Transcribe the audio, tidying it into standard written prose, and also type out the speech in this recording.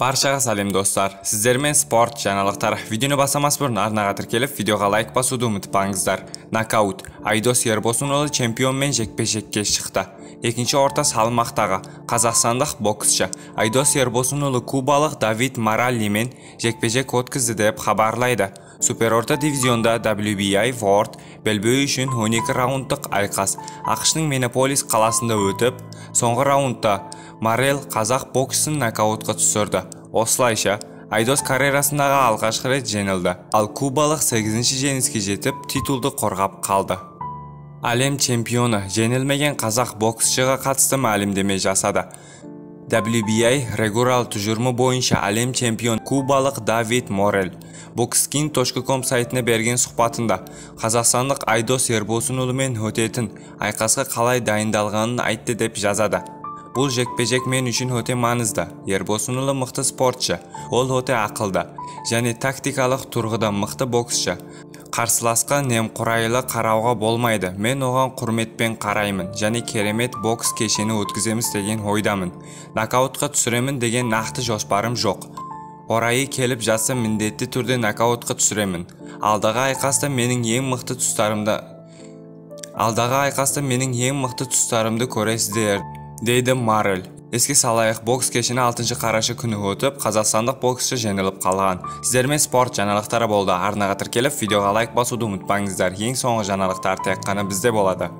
Barchaga salam dostlar. Sizlerмен sport жаңалыктар. Videoni basamas burun arnaga tirkelib, videoga like basuudu unutpаңыздар. Knockout. Айдос Ербосунұлы чемпионмен жекпе-жекке шықты. Екінші орта салмақтағы қазақстандық боксшы Айдос Ербосунұлы кубалық Давид Мораллимен жекпе-жек өткізді деп хабарлайды. Супер орта дивизионда WBI World белбеу үшін 12 раундтық айқас ақшның Миннеаполис қаласында өтіп, соңғы раундта Моралл қазақ боксын нокаутқа түсірді. Осылайша Айдос карьерасындағы алғашқы рет жеңілді. Ал кубалық 8-ші жеңіске жетіп, титулды қорғап қалды. Әлем чемпионы жеңілмеген қазақ боксшыға қатысты мәлімдеме жасады. WBI регулярал тұжырымы бойынша әлем чемпион кубалық Давид Моралл boxking.com сайтына берген сұхбатында қазақстандық Айдос Ербосунұлымен өтетін айқасқа қалай дайындалғанын айтты деп жазады. Бұл жекпе-жек мен үшін өте маңызды. Ербосунұлы мықты спортшы, ол өте ақылды және тактикалық тұрғыда мықты боксшы. Қарсыласқа немқұрайлы қарауға болмайды. Мен оған құрметпен қараймын және керемет бокс кешені өткіземіз деген ойдамын. Нокаутқа түсіремін деген нақты жоспарым жоқ. Орайы келіп жатса міндетті түрде нокаутқа түсіремін. Алдағы айқаста менің ең мықты тұстарымды көресіздер, дейді Моралл. Еске салайық, бокс кешені 6 қараша күні өтіп, қазақстандық боксшы жеңіліп қалған. Сіздермен спорт жаңалықтары болды. Арнаға тіркеліп, видеоға лайк басуды ұмытпаңыздар. Ең соңғы жаңалықтар тек қана бізде болады.